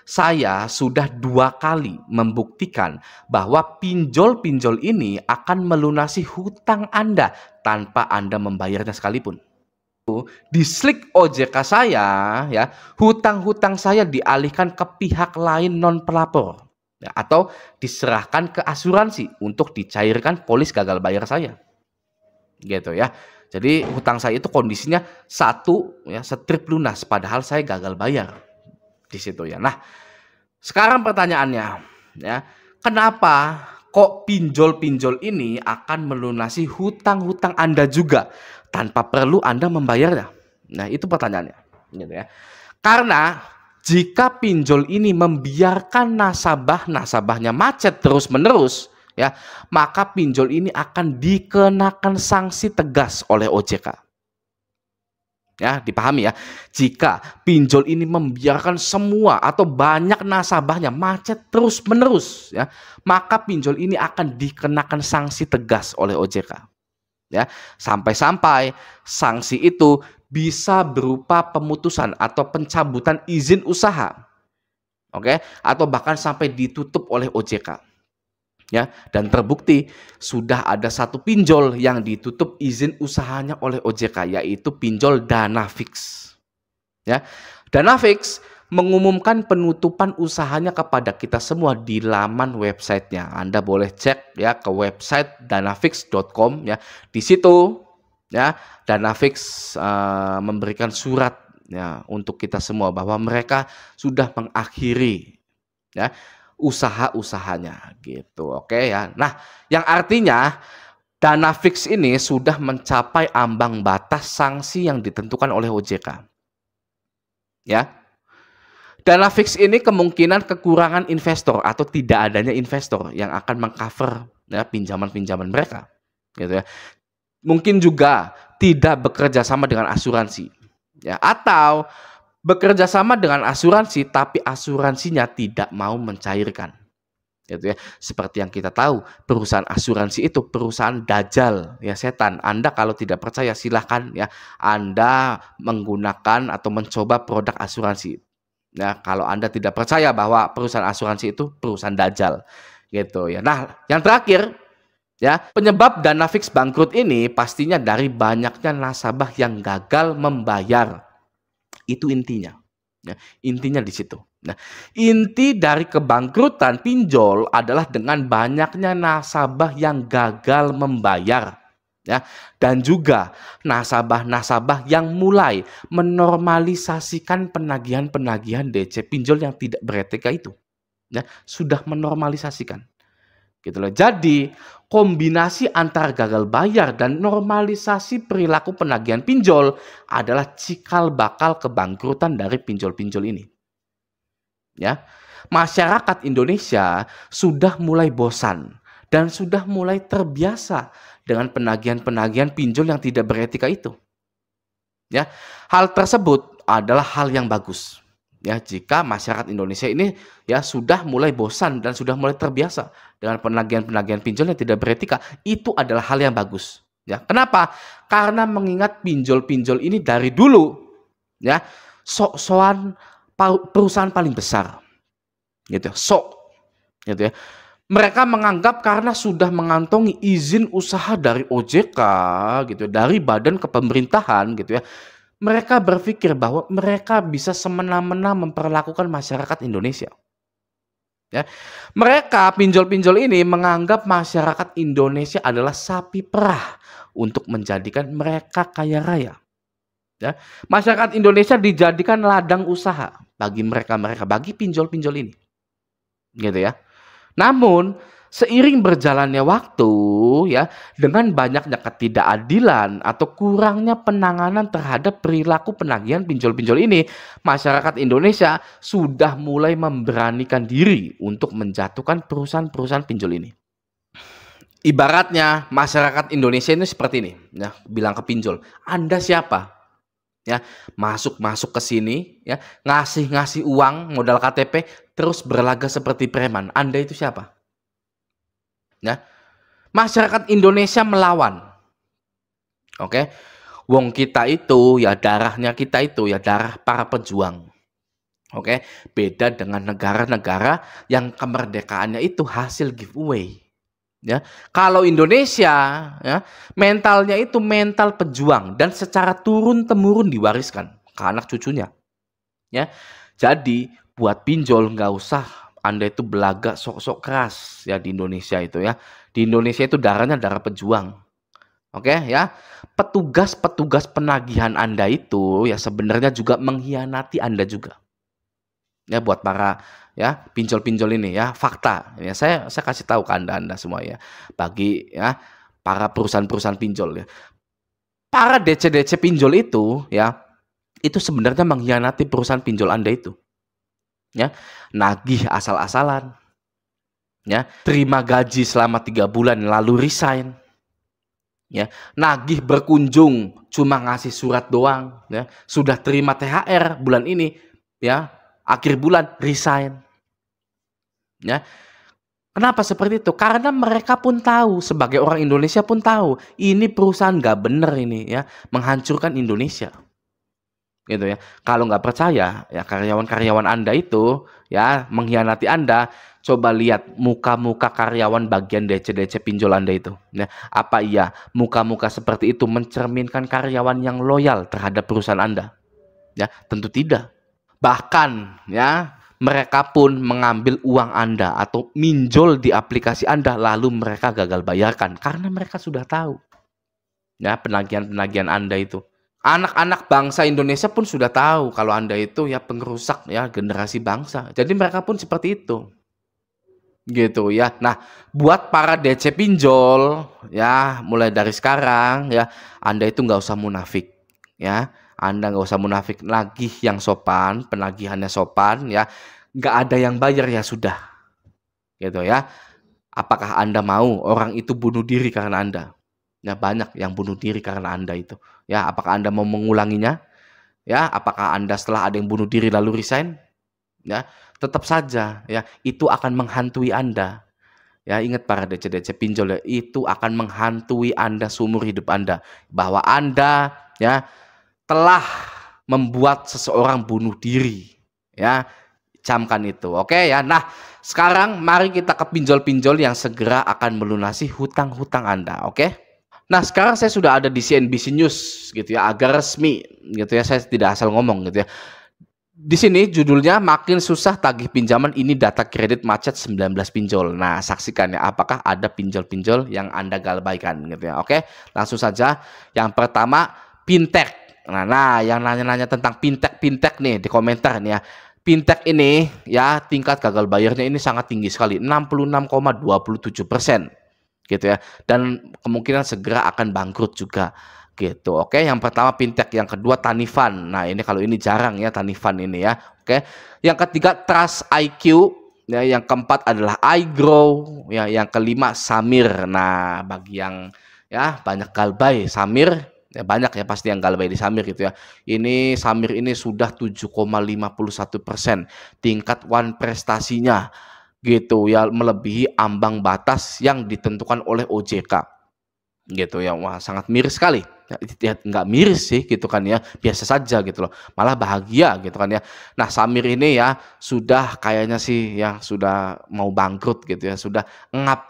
Saya sudah 2 kali membuktikan bahwa pinjol-pinjol ini akan melunasi hutang Anda tanpa Anda membayarnya sekalipun. Di slik OJK saya, ya, hutang-hutang saya dialihkan ke pihak lain non pelapor, ya, atau diserahkan ke asuransi untuk dicairkan polis gagal bayar saya, gitu ya. Jadi hutang saya itu kondisinya satu, ya, strip lunas, padahal saya gagal bayar di situ ya. Nah, sekarang pertanyaannya, ya, kenapa kok pinjol-pinjol ini akan melunasi hutang-hutang Anda juga tanpa perlu Anda membayarnya? Nah, itu pertanyaannya, gitu ya. Karena jika pinjol ini membiarkan nasabahnya macet terus-menerus, ya, maka pinjol ini akan dikenakan sanksi tegas oleh OJK. Ya, dipahami ya. Jika pinjol ini membiarkan semua atau banyak nasabahnya macet terus-menerus, ya, maka pinjol ini akan dikenakan sanksi tegas oleh OJK. Ya, sampai-sampai sanksi itu bisa berupa pemutusan atau pencabutan izin usaha. Oke, atau bahkan sampai ditutup oleh OJK. Ya, dan terbukti sudah ada satu pinjol yang ditutup izin usahanya oleh OJK, yaitu pinjol Danafix. Ya, Danafix mengumumkan penutupan usahanya kepada kita semua di laman websitenya. Anda boleh cek ya ke website danafix.com ya. Di situ ya Danafix memberikan surat ya untuk kita semua bahwa mereka sudah mengakhiri ya usaha-usahanya gitu. Oke ya. Nah, yang artinya Danafix ini sudah mencapai ambang batas sanksi yang ditentukan oleh OJK. Ya. Danafix ini kemungkinan kekurangan investor atau tidak adanya investor yang akan mengcover ya pinjaman-pinjaman mereka gitu ya. Mungkin juga tidak bekerja sama dengan asuransi ya, atau bekerja sama dengan asuransi tapi asuransinya tidak mau mencairkan, gitu ya. Seperti yang kita tahu, perusahaan asuransi itu perusahaan dajjal ya, setan. Anda kalau tidak percaya silahkan ya Anda menggunakan atau mencoba produk asuransi. Ya, kalau Anda tidak percaya bahwa perusahaan asuransi itu perusahaan dajjal, gitu ya. Nah, yang terakhir ya, penyebab Danafix bangkrut ini pastinya dari banyaknya nasabah yang gagal membayar. Itu intinya. Ya, intinya di situ. Nah, inti dari kebangkrutan pinjol adalah dengan banyaknya nasabah yang gagal membayar. Ya, dan juga nasabah-nasabah yang mulai menormalisasikan penagihan-penagihan DC pinjol yang tidak beretika itu. Ya, sudah menormalisasikan. Gitu loh. Jadi kombinasi antara gagal bayar dan normalisasi perilaku penagihan pinjol adalah cikal bakal kebangkrutan dari pinjol-pinjol ini. Ya, masyarakat Indonesia sudah mulai bosan dan sudah mulai terbiasa dengan penagihan-penagihan pinjol yang tidak beretika itu. Ya, hal tersebut adalah hal yang bagus. Ya, jika masyarakat Indonesia ini ya sudah mulai bosan dan sudah mulai terbiasa dengan penagihan-penagihan pinjol yang tidak beretika, itu adalah hal yang bagus. Ya, kenapa? Karena mengingat pinjol-pinjol ini dari dulu ya sok-sokan perusahaan paling besar, gitu, gitu ya. Mereka menganggap karena sudah mengantongi izin usaha dari OJK, gitu, dari badan kepemerintahan, gitu ya. Mereka berpikir bahwa mereka bisa semena-mena memperlakukan masyarakat Indonesia. Ya. Mereka, pinjol-pinjol ini menganggap masyarakat Indonesia adalah sapi perah untuk menjadikan mereka kaya raya. Ya. Masyarakat Indonesia dijadikan ladang usaha bagi mereka-mereka, bagi pinjol-pinjol ini. Gitu ya. Namun, seiring berjalannya waktu ya, dengan banyaknya ketidakadilan atau kurangnya penanganan terhadap perilaku penagihan pinjol-pinjol ini, masyarakat Indonesia sudah mulai memberanikan diri untuk menjatuhkan perusahaan-perusahaan pinjol ini. Ibaratnya masyarakat Indonesia ini seperti ini, ya, bilang ke pinjol, Anda siapa? Ya, masuk ke sini ya, ngasih uang modal KTP terus berlaga seperti preman. Anda itu siapa? Ya, masyarakat Indonesia melawan. Oke, wong kita itu ya darahnya kita itu ya darah para pejuang. Oke, beda dengan negara-negara yang kemerdekaannya itu hasil giveaway. Ya, kalau Indonesia, ya, mentalnya itu mental pejuang dan secara turun temurun diwariskan ke anak cucunya. Ya, jadi buat pinjol nggak usah Anda itu belagak sok-sok keras ya di Indonesia itu ya. Di Indonesia itu darahnya darah pejuang. Oke ya, petugas-petugas penagihan Anda itu ya sebenarnya juga mengkhianati Anda juga. Ya buat para ya pinjol-pinjol ini ya, fakta ya saya kasih tahu ke Anda semua ya, bagi ya para perusahaan-perusahaan pinjol ya, para DC-DC pinjol itu ya, itu sebenarnya mengkhianati perusahaan pinjol Anda itu ya, nagih asal-asalan ya, terima gaji selama 3 bulan lalu resign ya, nagih berkunjung cuma ngasih surat doang ya, sudah terima THR bulan ini ya, akhir bulan resign ya. Kenapa seperti itu? Karena mereka pun tahu, sebagai orang Indonesia pun tahu, ini perusahaan nggak bener ini ya, menghancurkan Indonesia. Gitu ya. Kalau nggak percaya, ya karyawan-karyawan Anda itu ya mengkhianati Anda, coba lihat muka-muka karyawan bagian DC-DC pinjol Anda itu. Ya, apa iya muka-muka seperti itu mencerminkan karyawan yang loyal terhadap perusahaan Anda? Ya, tentu tidak. Bahkan ya mereka pun mengambil uang Anda atau minjol di aplikasi Anda lalu mereka gagal bayarkan karena mereka sudah tahu ya penagihan-penagihan Anda itu. Anak-anak bangsa Indonesia pun sudah tahu kalau Anda itu ya pengerusak ya generasi bangsa. Jadi mereka pun seperti itu. Gitu ya. Nah, buat para DC pinjol ya mulai dari sekarang ya Anda itu nggak usah munafik ya. Anda nggak usah munafik, nagih yang sopan, penagihannya sopan ya, nggak ada yang bayar ya sudah, gitu ya. Apakah Anda mau orang itu bunuh diri karena Anda? Ya banyak yang bunuh diri karena Anda itu. Ya, apakah Anda mau mengulanginya? Ya, apakah Anda setelah ada yang bunuh diri lalu resign? Ya, tetap saja ya itu akan menghantui Anda. Ya, ingat para DC-DC pinjol ya, itu akan menghantui Anda seumur hidup Anda. Bahwa Anda ya telah membuat seseorang bunuh diri ya, camkan itu. Oke ya. Nah, sekarang mari kita ke pinjol-pinjol yang segera akan melunasi hutang-hutang Anda. Oke. Nah, sekarang saya sudah ada di CNBC News gitu ya, agak resmi gitu ya, saya tidak asal ngomong gitu ya. Di sini judulnya makin susah tagih pinjaman, ini data kredit macet 19 pinjol. Nah, saksikan ya apakah ada pinjol-pinjol yang Anda galbaikan gitu ya. Oke, langsung saja. Yang pertama, fintech. Nah, yang nanya-nanya tentang fintech nih di komentar nih ya. Fintech ini ya tingkat gagal bayarnya ini sangat tinggi sekali, 66,27% gitu ya. Dan kemungkinan segera akan bangkrut juga gitu. Oke, yang pertama fintech, yang kedua Tanifan. Nah, ini kalau ini jarang ya Tanifan ini ya. Oke. Yang ketiga Trust IQ, ya, yang keempat adalah iGrow, ya, yang kelima Samir. Nah, bagi yang ya banyak galbay Samir, ya banyak ya pasti yang galbay di Samir gitu ya. Ini Samir ini sudah 7,51% tingkat one prestasinya gitu ya, melebihi ambang batas yang ditentukan oleh OJK gitu ya. Wah, sangat miris sekali ya, nggak miris sih gitu kan ya, biasa saja gitu loh, malah bahagia gitu kan ya. Nah, Samir ini ya sudah kayaknya sih ya sudah mau bangkrut gitu ya, sudah ngap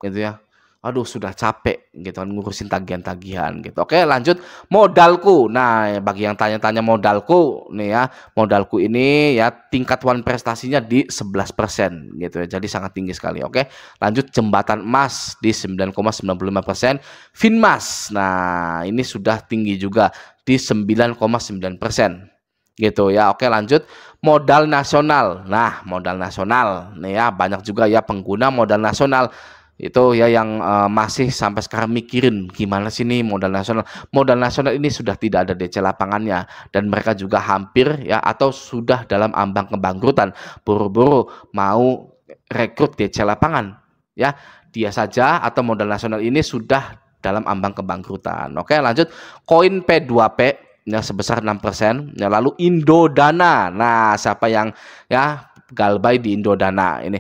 gitu ya. Aduh, sudah capek gitu kan ngurusin tagihan-tagihan gitu. Oke, lanjut modalku. Nah, bagi yang tanya-tanya modalku nih ya, modalku ini ya tingkat one prestasinya di 11% gitu ya. Jadi sangat tinggi sekali. Oke. Lanjut jembatan emas di 9,95%. Finmas. Nah, ini sudah tinggi juga di 9,9% gitu ya. Oke, lanjut modal nasional. Nah, modal nasional nih ya banyak juga ya pengguna modal nasional itu ya yang masih sampai sekarang mikirin gimana sih nih modal nasional. Modal nasional ini sudah tidak ada DC lapangannya dan mereka juga hampir ya atau sudah dalam ambang kebangkrutan, buru-buru mau rekrut DC lapangan ya. Dia saja atau modal nasional ini sudah dalam ambang kebangkrutan. Oke, lanjut koin P2P ya sebesar 6% ya. Lalu Indodana. Nah, siapa yang ya galbay di Indodana ini?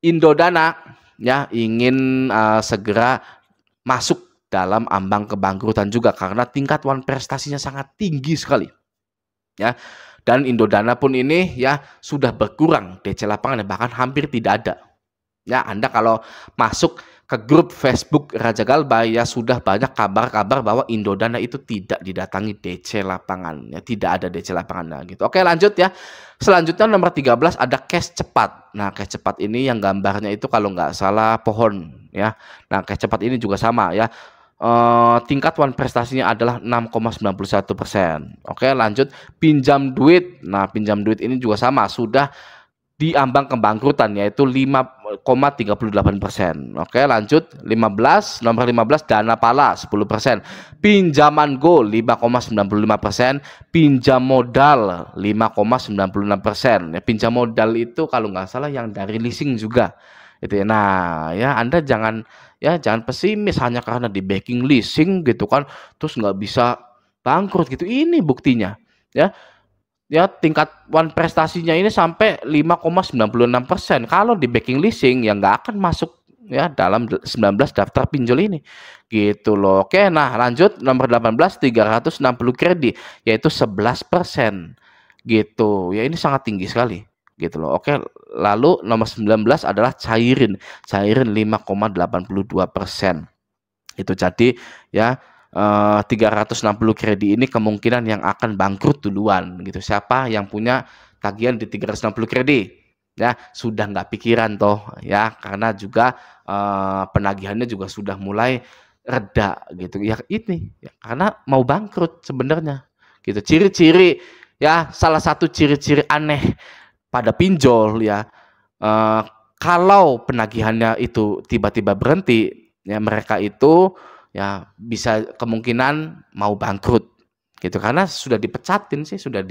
Indodana ya ingin segera masuk dalam ambang kebangkrutan juga karena tingkat one prestasinya sangat tinggi sekali ya. Dan Indodana pun ini ya sudah berkurang DC lapangan, bahkan hampir tidak ada. Ya, Anda kalau masuk ke grup Facebook Raja Galbay ya sudah banyak kabar-kabar bahwa Indodana itu tidak didatangi DC lapangan, ya tidak ada DC lapangan gitu. Oke, lanjut ya. Selanjutnya nomor 13 ada cash cepat. Nah, cash cepat ini yang gambarnya itu kalau nggak salah pohon ya. Nah, cash cepat ini juga sama ya. Tingkat wan prestasinya adalah 6,91%. Oke, lanjut pinjam duit. Nah, pinjam duit ini juga sama, sudah di ambang kebangkrutan yaitu 5,38%. Oke, lanjut 15, nomor 15 dana pala 10%, pinjaman go 5,95%, pinjam modal 5,96%. Ya, pinjam modal itu kalau nggak salah yang dari leasing juga. Itu ya. Nah, ya Anda jangan pesimis hanya karena di backing leasing gitu kan, terus nggak bisa bangkrut gitu. Ini buktinya. Ya, tingkat wan prestasinya ini sampai 5,96%. Kalau di backing leasing ya nggak akan masuk ya dalam 19 daftar pinjol ini. Gitu loh. Oke, nah lanjut nomor 18 360 kredit yaitu 11%. Gitu. Ya ini sangat tinggi sekali. Gitu loh. Oke, lalu nomor 19 adalah cairin. Cairin 5,82%. Itu jadi ya 360 kredit ini kemungkinan yang akan bangkrut duluan gitu. Siapa yang punya tagihan di 360 kredit ya sudah nggak pikiran toh ya, karena juga penagihannya juga sudah mulai reda gitu ya, ini ya, karena mau bangkrut sebenarnya gitu. Ciri-ciri ya, salah satu ciri-ciri aneh pada pinjol ya, kalau penagihannya itu tiba-tiba berhenti ya, mereka itu ya bisa kemungkinan mau bangkrut gitu, karena sudah dipecatin sih, sudah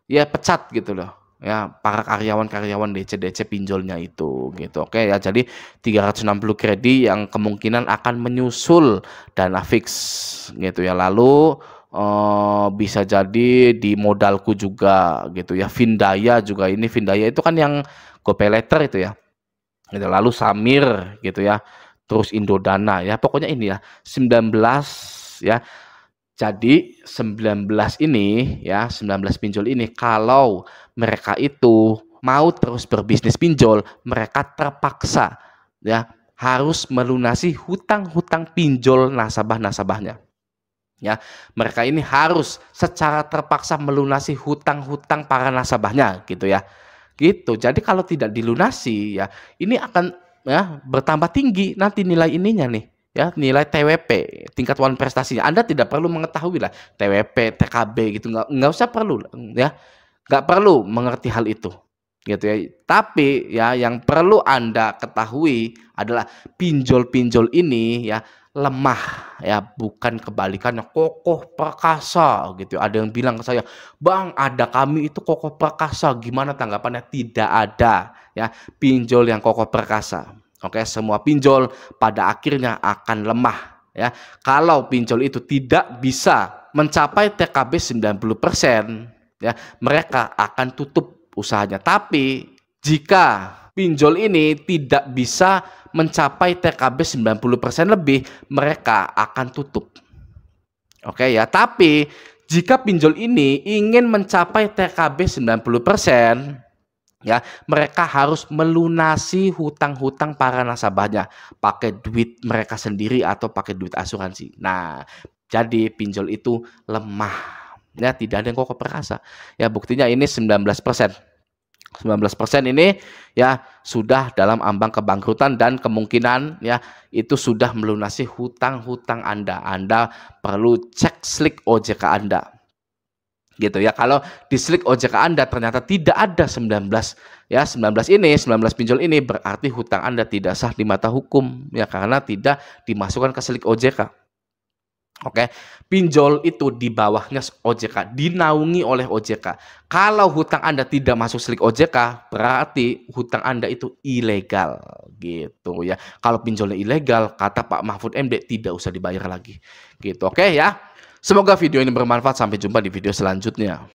ya pecat gitu loh ya para karyawan DC pinjolnya itu gitu. Oke ya, jadi 360 kredit yang kemungkinan akan menyusul dana fix gitu ya. Lalu bisa jadi di modalku juga gitu ya. Vindaya juga, ini Vindaya itu kan yang GoPayLater itu ya gitu. Lalu Samir gitu ya, terus Indodana ya, pokoknya ini ya 19 ya. Jadi 19 ini ya, 19 pinjol ini kalau mereka itu mau terus berbisnis pinjol, mereka terpaksa ya harus melunasi hutang-hutang pinjol nasabah-nasabahnya. Ya, mereka ini harus secara terpaksa melunasi hutang-hutang para nasabahnya gitu ya. Gitu. Jadi kalau tidak dilunasi ya, ini akan ya bertambah tinggi nanti nilai ininya nih ya, nilai TWP, tingkat wan prestasinya. Anda tidak perlu mengetahui lah TWP, TKB gitu, nggak usah perlu ya, nggak perlu mengerti hal itu gitu ya. Tapi ya yang perlu Anda ketahui adalah pinjol-pinjol ini ya lemah ya, bukan kebalikannya, kokoh perkasa gitu. Ada yang bilang ke saya, "Bang, ada kami itu kokoh perkasa." Gimana tanggapannya? Tidak ada ya pinjol yang kokoh perkasa. Oke, semua pinjol pada akhirnya akan lemah ya. Kalau pinjol itu tidak bisa mencapai TKB 90% ya, mereka akan tutup usahanya. Tapi jika pinjol ini tidak bisa mencapai TKB 90% lebih, mereka akan tutup. Oke ya, tapi jika pinjol ini ingin mencapai TKB 90%, ya, mereka harus melunasi hutang-hutang para nasabahnya pakai duit mereka sendiri atau pakai duit asuransi. Nah, jadi pinjol itu lemah. Ya, tidak ada yang kokoh perkasa. Ya, buktinya ini 19%. 19% ini ya sudah dalam ambang kebangkrutan, dan kemungkinan ya itu sudah melunasi hutang-hutang Anda. Anda perlu cek slik OJK Anda. Gitu ya. Kalau di slik OJK Anda ternyata tidak ada 19 ya, 19 pinjol ini, berarti hutang Anda tidak sah di mata hukum ya, karena tidak dimasukkan ke slik OJK. Oke, pinjol itu di bawahnya OJK, dinaungi oleh OJK. Kalau hutang Anda tidak masuk slik OJK, berarti hutang Anda itu ilegal gitu ya. Kalau pinjolnya ilegal, kata Pak Mahfud MD, tidak usah dibayar lagi gitu. Oke ya. Semoga video ini bermanfaat. Sampai jumpa di video selanjutnya.